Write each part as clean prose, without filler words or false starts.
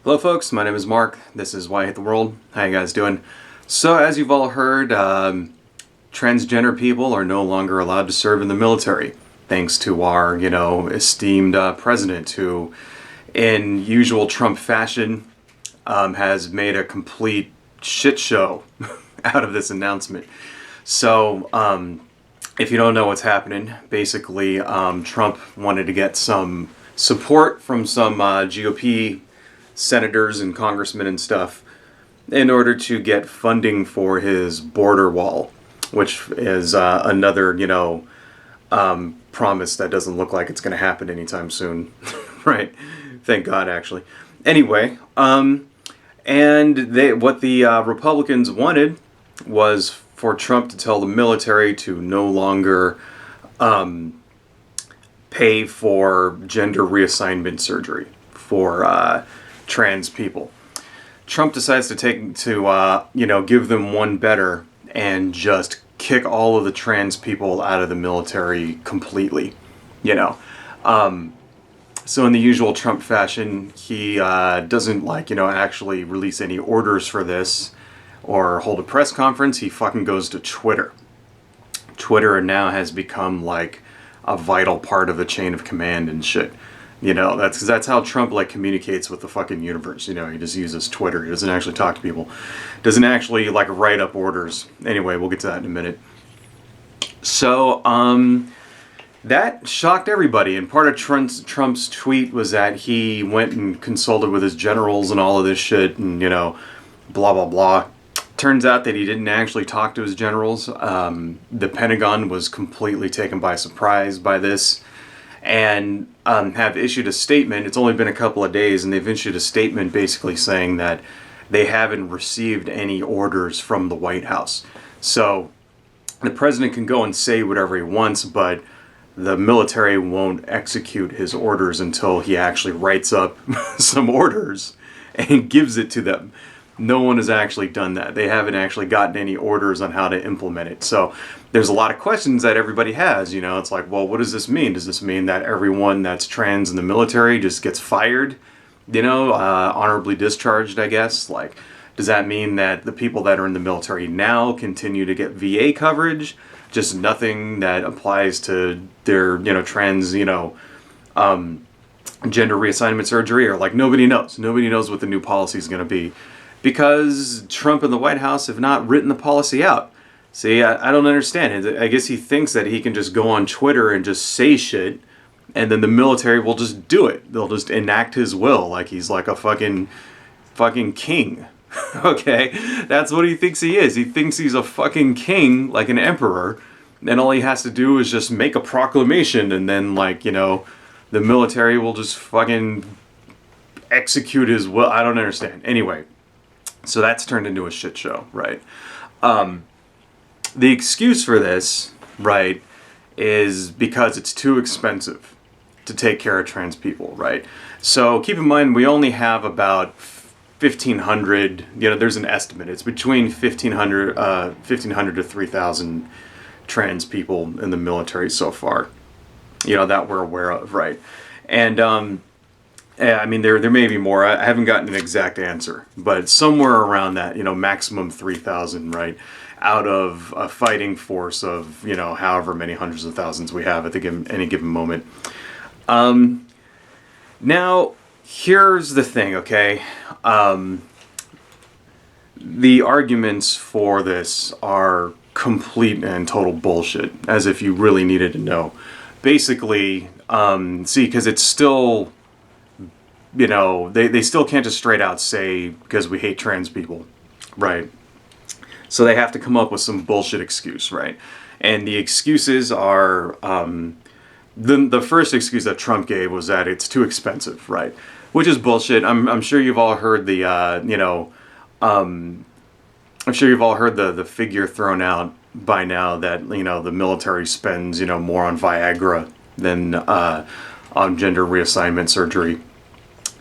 Hello folks, my name is Mark. This is Why I Hate the World. How you guys doing? So as you've all heard, transgender people are no longer allowed to serve in the military, thanks to our, esteemed president who, in usual Trump fashion, has made a complete shit show out of this announcement. So, if you don't know what's happening, basically Trump wanted to get some support from some GOP senators and congressmen and stuff in order to get funding for his border wall, which is another, promise that doesn't look like it's going to happen anytime soon. Right? Thank God, actually. Anyway, what the Republicans wanted was for Trump to tell the military to no longer pay for gender reassignment surgery for trans people. Trump decides to give them one better and just kick all of the trans people out of the military completely. So in the usual Trump fashion, he doesn't actually release any orders for this or hold a press conference. He fucking goes to Twitter. Twitter now has become like a vital part of the chain of command and shit. That's how Trump communicates with the fucking universe. He just uses Twitter. He doesn't actually talk to people. Doesn't actually write up orders. Anyway, we'll get to that in a minute. So, that shocked everybody. And part of Trump's tweet was that he went and consulted with his generals and all of this shit and, blah, blah, blah. Turns out that he didn't actually talk to his generals. The Pentagon was completely taken by surprise by this and have issued a statement. It's only been a couple of days, and they've issued a statement basically saying that they haven't received any orders from the White House. So the president can go and say whatever he wants, but the military won't execute his orders until he actually writes up some orders and gives it to them. No one has actually done that. They haven't actually gotten any orders on how to implement it. So there's a lot of questions that everybody has. It's like, well, what does this mean? Does this mean that everyone that's trans in the military just gets fired? Honorably discharged, I guess. Does that mean that the people that are in the military now continue to get VA coverage? Just nothing that applies to their, trans, gender reassignment surgery? Or nobody knows. Nobody knows what the new policy is going to be. Because Trump and the White House have not written the policy out. See, I don't understand. I guess he thinks that he can just go on Twitter and just say shit, and then the military will just do it. They'll just enact his will like he's like a fucking king. Okay? That's what he thinks he is. He thinks he's a fucking king, like an emperor, and all he has to do is just make a proclamation, and then, the military will just fucking execute his will. I don't understand. Anyway. So that's turned into a shit show, right? The excuse for this, right, is because it's too expensive to take care of trans people, right? So keep in mind, we only have about 1,500, there's an estimate. It's between 1,500 to 3,000 trans people in the military so far, that we're aware of, right? And, yeah, I mean, there may be more. I haven't gotten an exact answer, but somewhere around that, maximum 3,000, right, out of a fighting force of, however many hundreds of thousands we have at any given moment. Now, here's the thing, okay? The arguments for this are complete and total bullshit, as if you really needed to know. Basically, because it's still... they still can't just straight out say because we hate trans people, right? So they have to come up with some bullshit excuse, right? And the excuses are, the first excuse that Trump gave was that it's too expensive, right? Which is bullshit. I'm sure you've all heard the, I'm sure you've all heard the figure thrown out by now that, the military spends, more on Viagra than on gender reassignment surgery.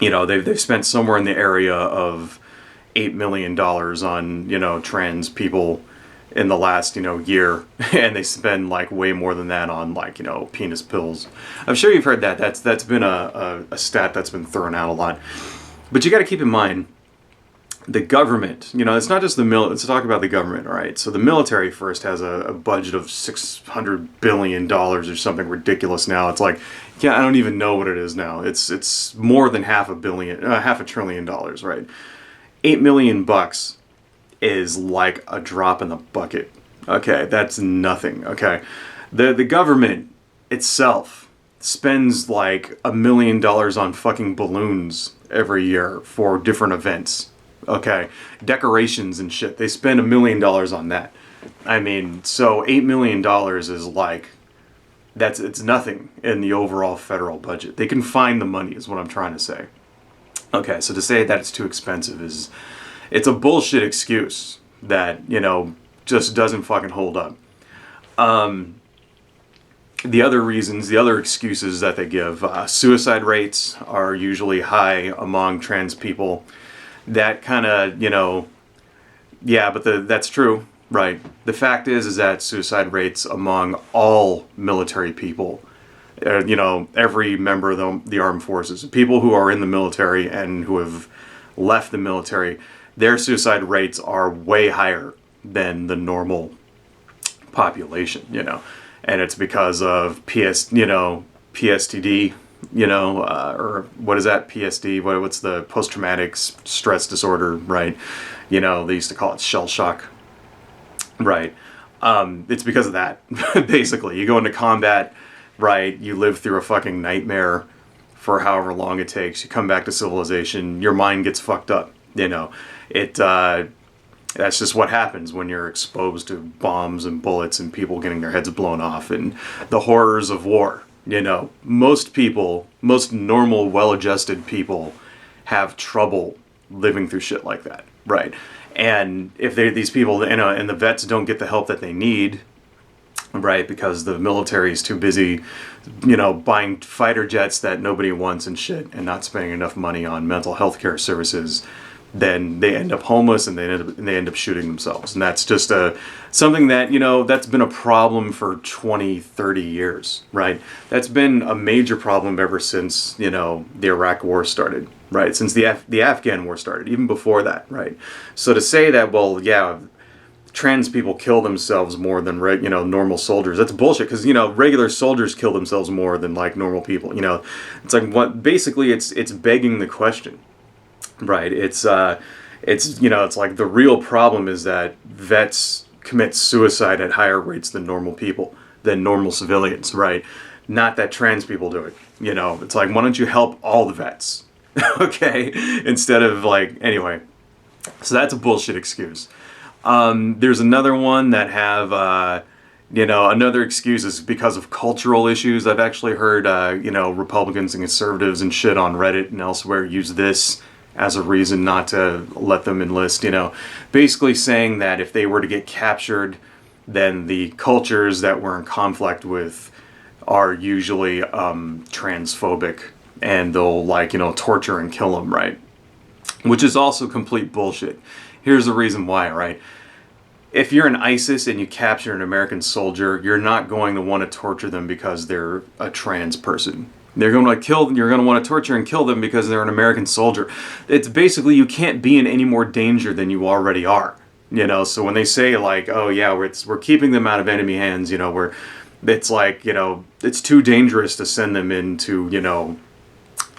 They've spent somewhere in the area of $8 million on, trans people in the last, year. And they spend, way more than that on, penis pills. I'm sure you've heard that. That's been a stat that's been thrown out a lot. But you got to keep in mind, the government, it's not just the let's talk about the government, all right? So the military first has a budget of $600 billion or something ridiculous now. It's like, yeah, I don't even know what it is now. It's more than half a trillion dollars, right? 8 million bucks is like a drop in the bucket. Okay, that's nothing. Okay. The government itself spends like $1 million on fucking balloons every year for different events. Okay, decorations and shit. They spend $1 million on that. I mean, so $8 million is like, it's nothing in the overall federal budget. They can find the money, is what I'm trying to say. Okay, so to say that it's too expensive it's a bullshit excuse that, just doesn't fucking hold up. The other excuses that they give, suicide rates are usually high among trans people. That kind of, yeah, but that's true, right? The fact is that suicide rates among all military people, every member of the armed forces, people who are in the military and who have left the military, their suicide rates are way higher than the normal population, and it's because of PSTD, or what is that? PSD? What's the post-traumatic stress disorder, right? They used to call it shell shock, right? It's because of that, basically. You go into combat, right? You live through a fucking nightmare for however long it takes. You come back to civilization, your mind gets fucked up, That's just what happens when you're exposed to bombs and bullets and people getting their heads blown off and the horrors of war. Most normal, well-adjusted people have trouble living through shit like that, right? And if these people, and the vets don't get the help that they need, right, because the military is too busy, buying fighter jets that nobody wants and shit, and not spending enough money on mental health care services, then they end up homeless and they end up shooting themselves. And that's just something that, that's been a problem for 20, 30 years, right? That's been a major problem ever since, the Iraq War started, right? Since the Afghan War started, even before that, right? So to say that, well, yeah, trans people kill themselves more than, normal soldiers, that's bullshit, because, regular soldiers kill themselves more than, like, normal people, It's like, basically, it's begging the question. Right, it's like the real problem is that vets commit suicide at higher rates than normal civilians, right? Not that trans people do it. It's like, why don't you help all the vets, okay? Instead of anyway. So that's a bullshit excuse. There's another one that have another excuse is because of cultural issues. I've actually heard Republicans and conservatives and shit on Reddit and elsewhere use this as a reason not to let them enlist, basically saying that if they were to get captured, then the cultures that we're in conflict with are usually transphobic, and they'll torture and kill them, right? Which is also complete bullshit. Here's the reason why, right? If you're in ISIS and you capture an American soldier, you're not going to want to torture them because they're a trans person. You're going to want to torture and kill them because they're an American soldier. It's basically, you can't be in any more danger than you already are. So when they say oh yeah, we're keeping them out of enemy hands, it's like, it's too dangerous to send them into,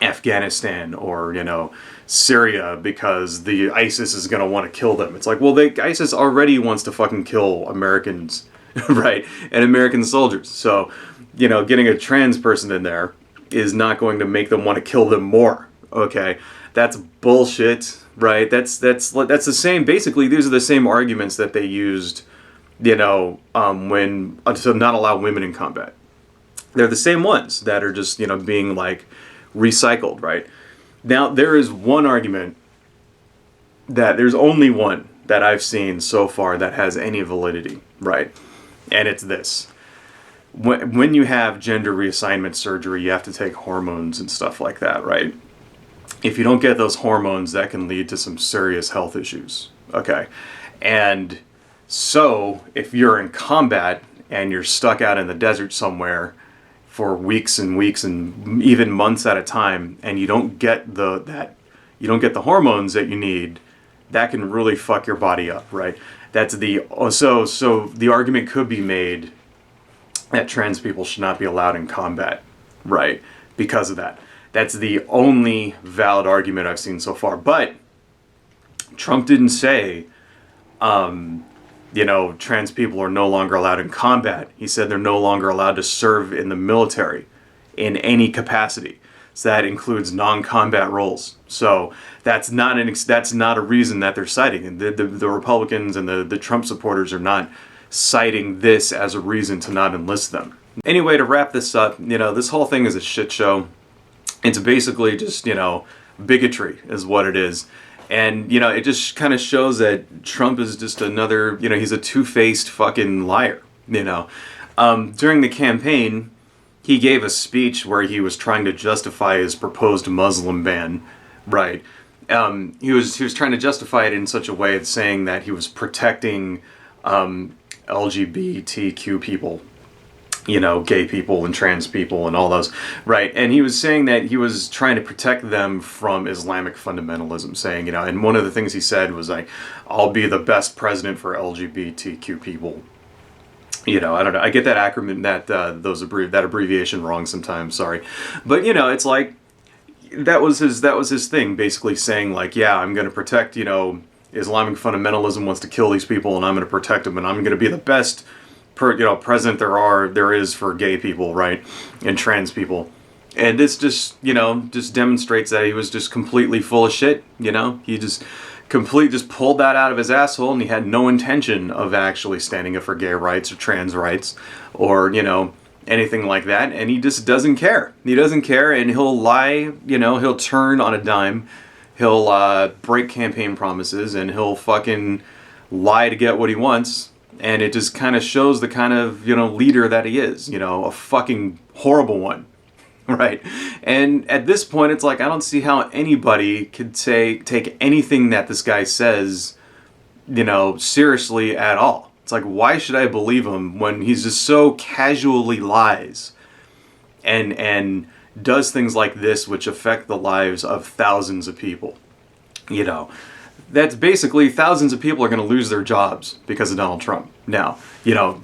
Afghanistan or, Syria because the ISIS is going to want to kill them. It's like, well, ISIS already wants to fucking kill Americans, right? And American soldiers. So, getting a trans person in there is not going to make them want to kill them more. Okay, that's bullshit, right? That's the same. Basically, these are the same arguments that they used, when to not allow women in combat. They're the same ones that are just being recycled, right? Now there is one argument there's only one that I've seen so far that has any validity, right? And it's this. When you have gender reassignment surgery, you have to take hormones and stuff like that, right? If you don't get those hormones, that can lead to some serious health issues, okay? And so, if you're in combat and you're stuck out in the desert somewhere for weeks and weeks and even months at a time, and you don't get that you don't get the hormones that you need, that can really fuck your body up, right? That's the so the argument could be made that trans people should not be allowed in combat, right? Because of that. That's the only valid argument I've seen so far. But Trump didn't say, trans people are no longer allowed in combat. He said they're no longer allowed to serve in the military in any capacity. So that includes non-combat roles. So that's not a reason that they're citing. And the Republicans and the Trump supporters are not citing this as a reason to not enlist them. Anyway, to wrap this up, this whole thing is a shit show. It's basically just, bigotry is what it is. And, it just kind of shows that Trump is just another, he's a two-faced fucking liar, During the campaign, he gave a speech where he was trying to justify his proposed Muslim ban, right? He was trying to justify it in such a way of saying that he was protecting LGBTQ people, gay people and trans people and all those, right? And he was saying that he was trying to protect them from Islamic fundamentalism, saying, and one of the things he said was like, I'll be the best president for LGBTQ people. I don't know. I get that acronym, that abbreviation wrong sometimes. Sorry, but it's like that was his thing, basically saying like, yeah, I'm going to protect. Islamic fundamentalism wants to kill these people, and I'm going to protect them, and I'm going to be the best, president there is for gay people, right, and trans people. And this just demonstrates that he was just completely full of shit. He just pulled that out of his asshole, and he had no intention of actually standing up for gay rights or trans rights or, anything like that. And he just doesn't care. He doesn't care, and he'll lie, he'll turn on a dime. He'll break campaign promises, and he'll fucking lie to get what he wants. And it just kind of shows the kind of, leader that he is, a fucking horrible one. Right. And at this point, it's like, I don't see how anybody could take anything that this guy says, seriously at all. It's like, why should I believe him when he's just so casually lies and does things like this, which affect the lives of thousands of people? That's basically thousands of people are going to lose their jobs because of Donald Trump. Now,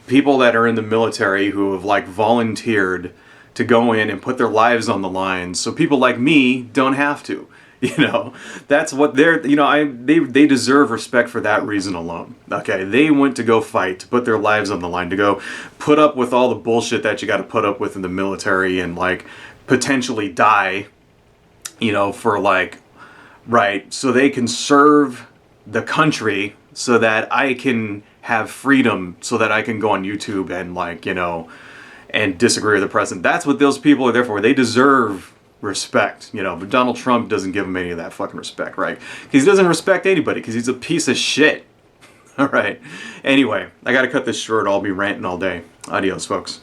people that are in the military who have volunteered to go in and put their lives on the line, so people like me don't have to. That's what they deserve respect for that reason alone. Okay, they went to go fight, to put their lives on the line, to go put up with all the bullshit that you got to put up with in the military and potentially die, right, so they can serve the country, so that I can have freedom, so that I can go on YouTube and and disagree with the president. That's what those people are there for. They deserve respect, but Donald Trump doesn't give them any of that fucking respect, right? Because he doesn't respect anybody, because he's a piece of shit. All right. Anyway, I gotta cut this short. I'll be ranting all day. Adios, folks.